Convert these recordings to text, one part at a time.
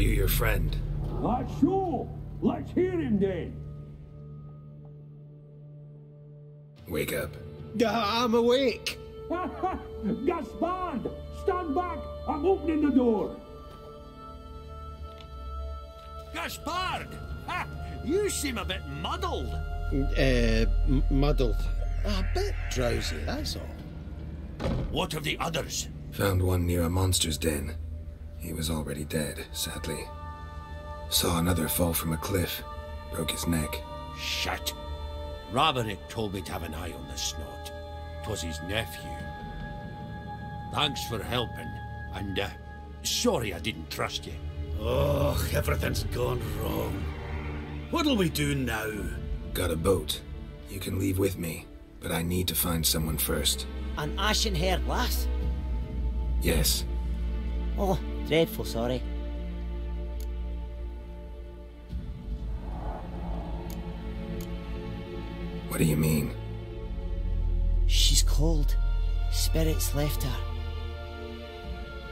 Are you your friend? Sure. Let's hear him then. Wake up. I'm awake. Gaspard! Stand back! I'm opening the door. Gaspard! Ha! You seem a bit muddled. Muddled. A bit drowsy, that's all. What of the others? Found one near a monster's den. He was already dead, sadly. Saw another fall from a cliff. Broke his neck. Shit. Raverick told me to have an eye on the snot. 'Twas his nephew. Thanks for helping, and sorry I didn't trust you. Oh, everything's gone wrong. What'll we do now? Got a boat. You can leave with me, but I need to find someone first. An ashen-haired lass? Yes. Oh, dreadful sorry. What do you mean? She's cold. Spirits left her.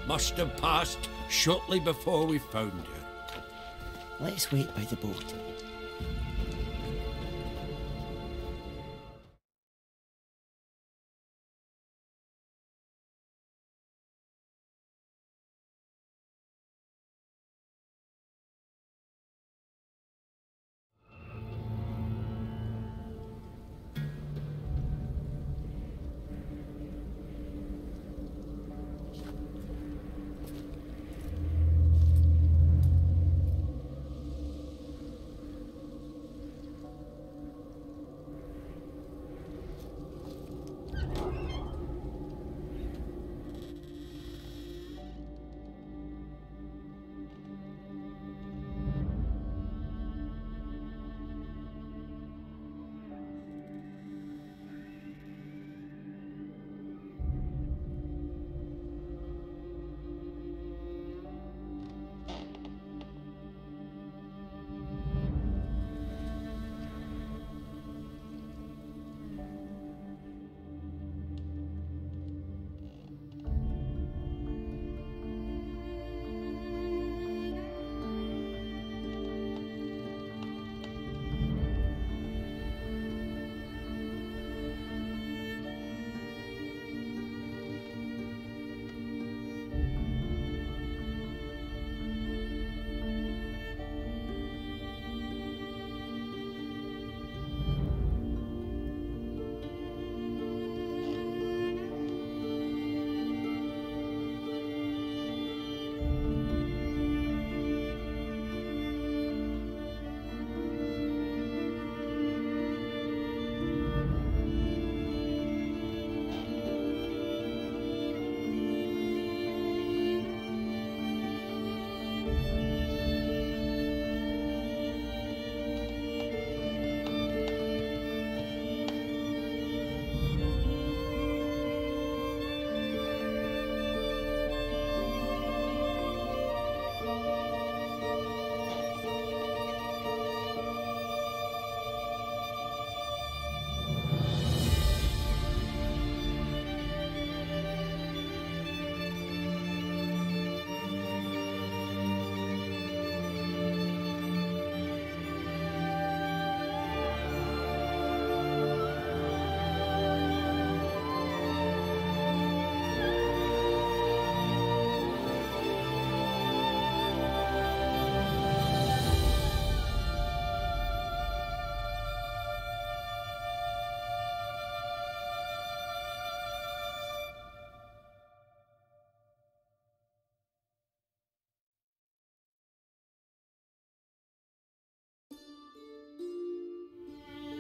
Must have passed shortly before we found her. Let's wait by the boat.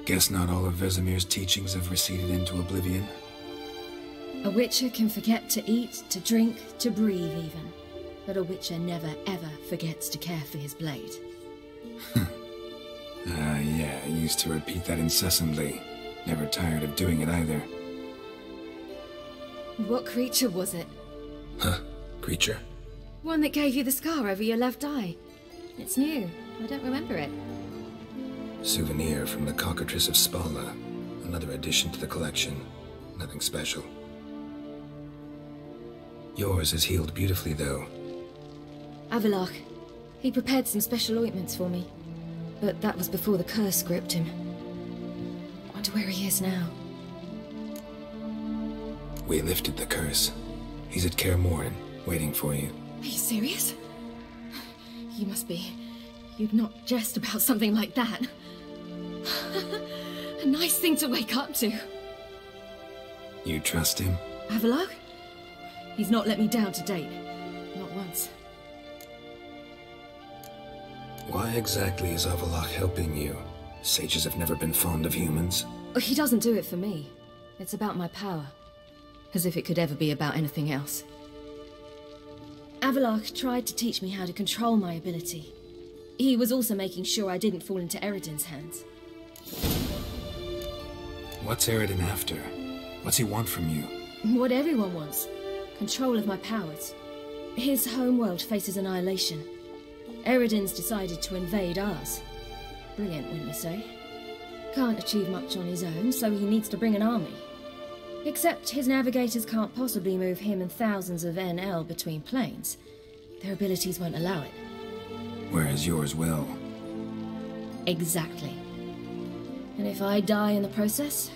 Guess not all of Vesemir's teachings have receded into oblivion. A witcher can forget to eat, to drink, to breathe even. But a witcher never ever forgets to care for his blade. Yeah, I used to repeat that incessantly. Never tired of doing it either. What creature was it? Huh? Creature? One that gave you the scar over your left eye. It's new. I don't remember it. Souvenir from the Cockatrice of Spala. Another addition to the collection. Nothing special. Yours is healed beautifully, though. Avallac'h. He prepared some special ointments for me, but that was before the curse gripped him. Wonder where he is now. We lifted the curse. He's at Kaer Morhen, waiting for you. Are you serious? You must be. You'd not jest about something like that. A nice thing to wake up to. You trust him? Avallac'h? He's not let me down to date. Not once. Why exactly is Avallac'h helping you? Sages have never been fond of humans. He doesn't do it for me. It's about my power. As if it could ever be about anything else. Avallac'h tried to teach me how to control my ability. He was also making sure I didn't fall into Eredin's hands. What's Eredin after? What's he want from you? What everyone wants. Control of my powers. His homeworld faces annihilation. Eredin's decided to invade ours. Brilliant, wouldn't you say? Can't achieve much on his own, so he needs to bring an army. Except his navigators can't possibly move him and thousands of NL between planes. Their abilities won't allow it. Whereas yours will. Exactly. And if I die in the process,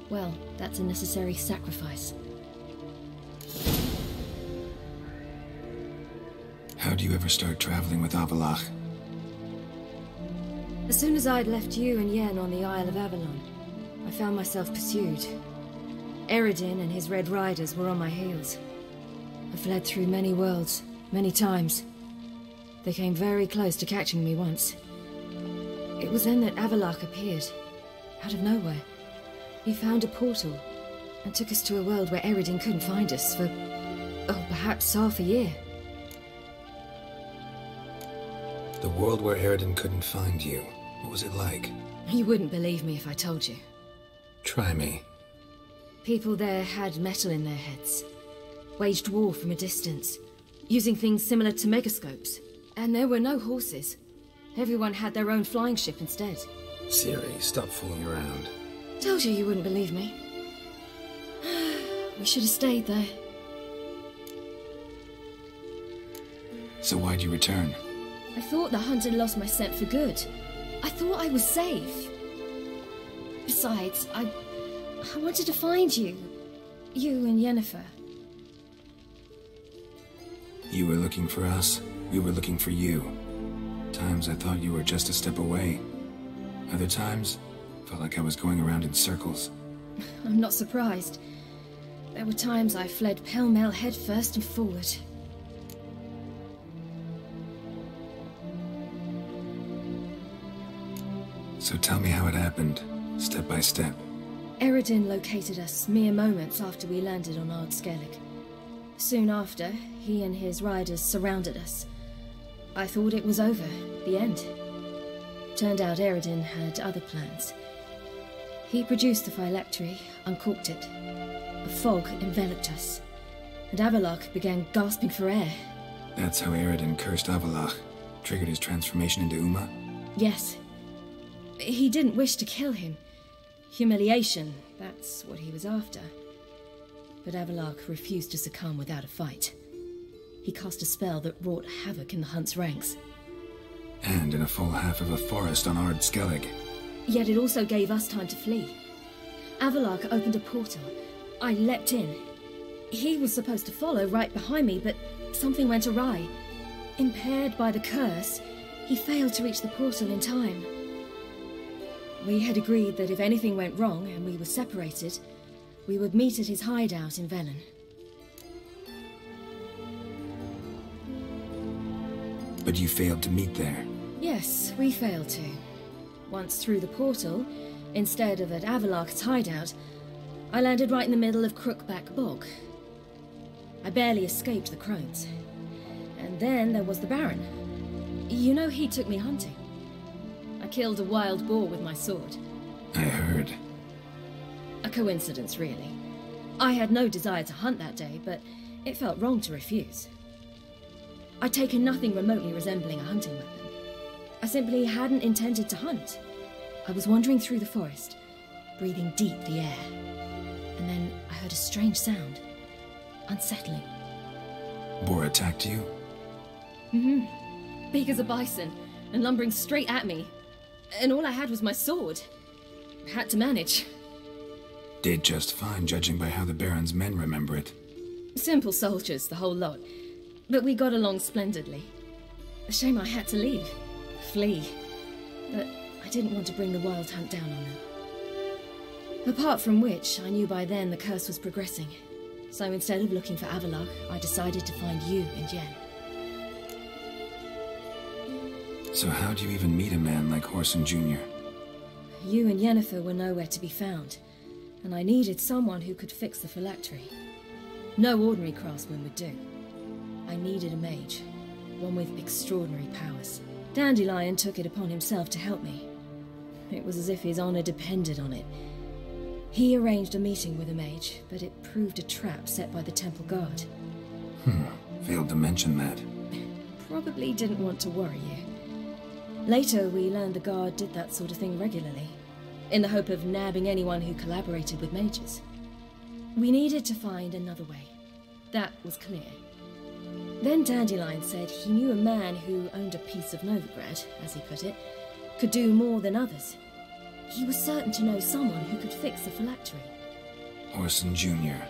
well, that's a necessary sacrifice. How do you ever start traveling with Avallac'h? As soon as I'd left you and Yen on the Isle of Avalon, I found myself pursued. Eredin and his Red Riders were on my heels. I fled through many worlds, many times. They came very close to catching me once. It was then that Avallac'h appeared, out of nowhere. He found a portal, and took us to a world where Eredin couldn't find us for, oh, perhaps half a year. The world where Eredin couldn't find you. What was it like? You wouldn't believe me if I told you. Try me. People there had metal in their heads, waged war from a distance, using things similar to megascopes. And there were no horses. Everyone had their own flying ship instead. Ciri, stop fooling around. Told you wouldn't believe me. We should have stayed there. So why'd you return? I thought the hunt had lost my scent for good. I thought I was safe. Besides, I wanted to find you. You and Yennefer. You were looking for us. We were looking for you. Times I thought you were just a step away. Other times, felt like I was going around in circles. I'm not surprised. There were times I fled pell-mell headfirst and forward. So tell me how it happened, step by step. Eredin located us mere moments after we landed on Ard Skellig. Soon after, he and his riders surrounded us. I thought it was over, the end. Turned out Eredin had other plans. He produced the phylactery, uncorked it. A fog enveloped us, and Avallac'h began gasping for air. That's how Eredin cursed Avallac'h, triggered his transformation into Uma? Yes. He didn't wish to kill him. Humiliation, that's what he was after. But Avallac'h refused to succumb without a fight. He cast a spell that wrought havoc in the hunt's ranks. And in a full half of a forest on Ard Skellig. Yet it also gave us time to flee. Avallac'h opened a portal. I leapt in. He was supposed to follow right behind me, but something went awry. Impaired by the curse, he failed to reach the portal in time. We had agreed that if anything went wrong and we were separated, we would meet at his hideout in Velen. But you failed to meet there. Yes, we failed to. Once through the portal, instead of at Avallac'h's hideout, I landed right in the middle of Crookback Bog. I barely escaped the crones. And then there was the Baron. You know, he took me hunting. I killed a wild boar with my sword. I heard. A coincidence, really. I had no desire to hunt that day, but it felt wrong to refuse. I'd taken nothing remotely resembling a hunting weapon. I simply hadn't intended to hunt. I was wandering through the forest, breathing deep the air. And then I heard a strange sound. Unsettling. Boar attacked you? Mm-hmm. big as a bison, and lumbering straight at me. And all I had was my sword. Had to manage. Did just fine, judging by how the Baron's men remember it. Simple soldiers, the whole lot. But we got along splendidly. A shame I had to leave. Flee. But I didn't want to bring the Wild Hunt down on them. Apart from which, I knew by then the curse was progressing. So instead of looking for Avallac'h, I decided to find you and Yen. So how'd you even meet a man like Whoreson Jr.? You and Yennefer were nowhere to be found, and I needed someone who could fix the phylactery. No ordinary craftsman would do. I needed a mage, one with extraordinary powers. Dandelion took it upon himself to help me. It was as if his honor depended on it. He arranged a meeting with a mage, but it proved a trap set by the temple guard. Failed to mention that. Probably didn't want to worry you. Later, we learned the guard did that sort of thing regularly, in the hope of nabbing anyone who collaborated with mages. We needed to find another way. That was clear. Then Dandelion said he knew a man who owned a piece of Novigrad, as he put it, could do more than others. He was certain to know someone who could fix the phylactery. Whoreson Jr.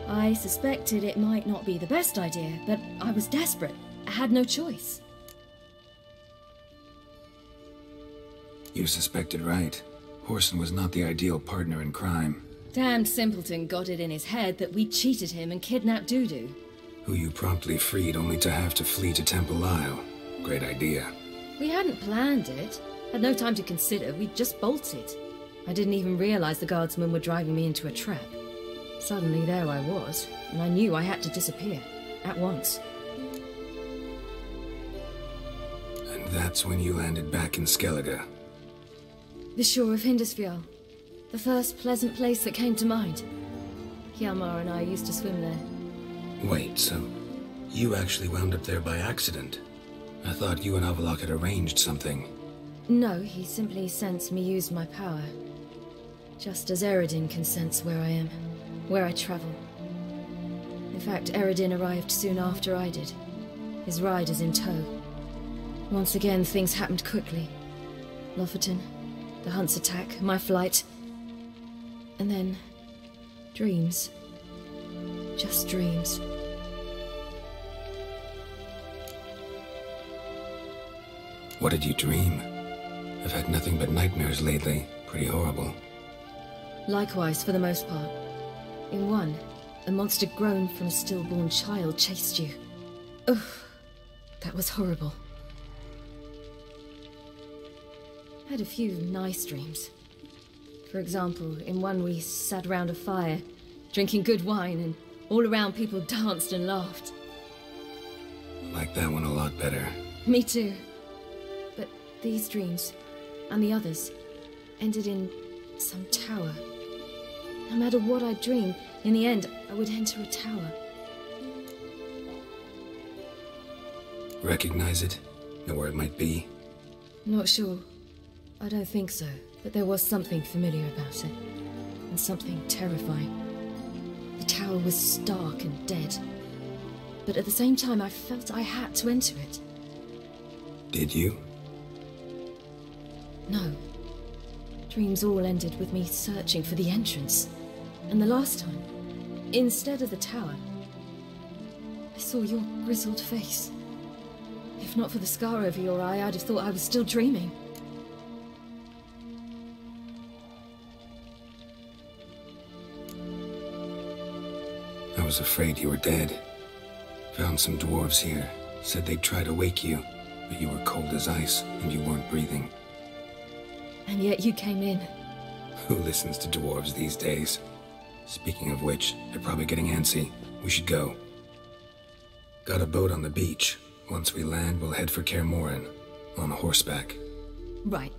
I suspected it might not be the best idea, but I was desperate. I had no choice. You suspected right. Whoreson was not the ideal partner in crime. Damned simpleton got it in his head that we cheated him and kidnapped Dudu. Who you promptly freed only to have to flee to Temple Isle. Great idea. We hadn't planned it. Had no time to consider, we just bolted. I didn't even realize the guardsmen were driving me into a trap. Suddenly there I was, and I knew I had to disappear. At once. And that's when you landed back in Skellige. The shore of Hindisfjall. The first pleasant place that came to mind. Hjalmar and I used to swim there. Wait, so you actually wound up there by accident? I thought you and Avallac'h had arranged something. No, he simply sensed me use my power. Just as Eredin can sense where I am, where I travel. In fact, Eredin arrived soon after I did, his riders in tow. Once again, things happened quickly. Lofoten, the Hunt's attack, my flight. And then, dreams. Just dreams. What did you dream? I've had nothing but nightmares lately. Pretty horrible. Likewise, for the most part. In one, a monster grown from a stillborn child chased you. Ugh, that was horrible. I had a few nice dreams. For example, in one we sat around a fire, drinking good wine, and all around people danced and laughed. Like that one a lot better. Me too. But these dreams, and the others, ended in some tower. No matter what I dreamed, in the end, I would enter a tower. Recognize it? Know where it might be? Not sure. I don't think so, but there was something familiar about it. And something terrifying. The tower was stark and dead. But at the same time, I felt I had to enter it. Did you? No. Dreams all ended with me searching for the entrance. And the last time, instead of the tower, I saw your grizzled face. If not for the scar over your eye, I'd have thought I was still dreaming. I was afraid you were dead. Found some dwarves here. Said they'd try to wake you, but you were cold as ice and you weren't breathing. And yet you came in. Who listens to dwarves these days? Speaking of which, they're probably getting antsy. We should go. Got a boat on the beach. Once we land, we'll head for Kaer Morhen. On horseback. Right.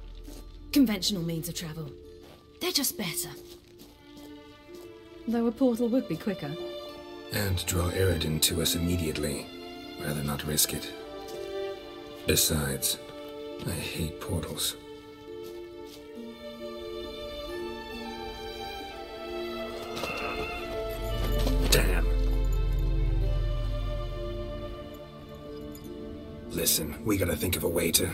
Conventional means of travel. They're just better. Though a portal would be quicker. And draw Eredin to us immediately. Rather not risk it. Besides, I hate portals. Damn. Listen, we gotta think of a way to...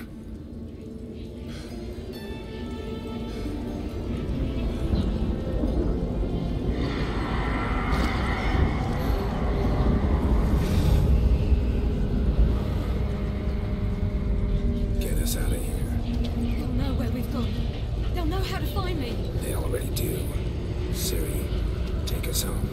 Get us out of here. They'll know where we've gone. They'll know how to find me. They already do. Ciri, take us home.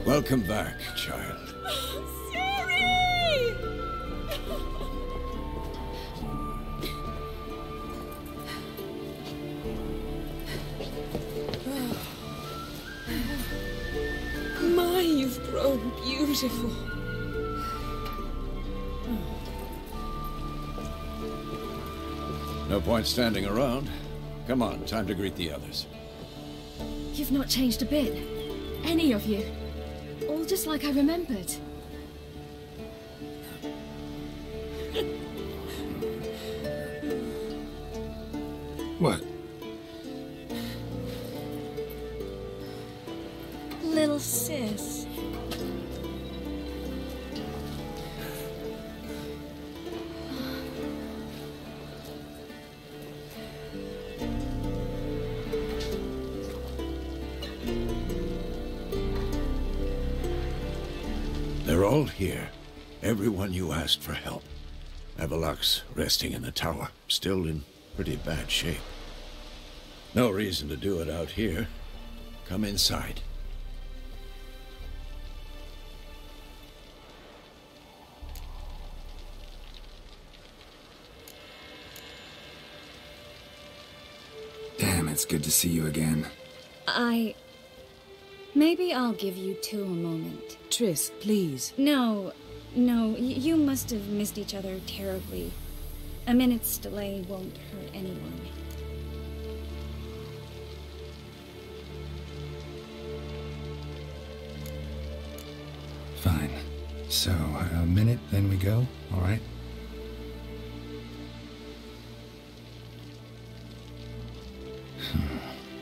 Welcome back, child. Ciri! My, you've grown beautiful. No point standing around. Come on, time to greet the others. You've not changed a bit. Any of you. All just like I remembered. What? Little sis. They're all here. Everyone you asked for help. Avallac'h's resting in the tower, still in pretty bad shape. No reason to do it out here. Come inside. Damn, it's good to see you again. Maybe I'll give you two a moment. Triss, please. No, you must have missed each other terribly. A minute's delay won't hurt anyone. Fine. So, a minute, then we go, all right?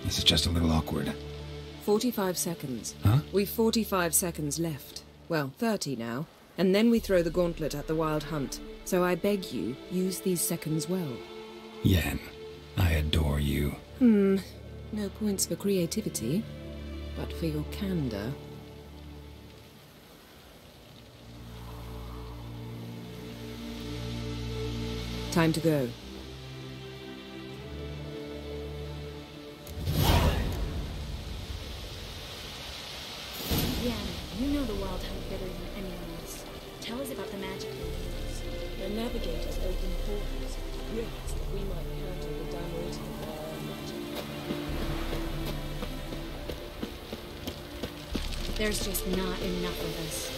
This is just a little awkward. 45 seconds. Huh? We've 45 seconds left. Well, 30 now. And then we throw the gauntlet at the Wild Hunt. So I beg you, use these seconds well. Yen, I adore you. No points for creativity, but for your candor. Time to go. Yeah, you know the Wild Hunt better than anyone else. Tell us about the magic they use. The navigators open portals, rifts that we might counter the Daimortian magic. There's just not enough of us.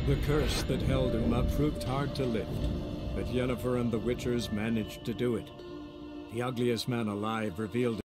The curse that held Uma proved hard to lift, but Yennefer and the Witchers managed to do it. The ugliest man alive revealed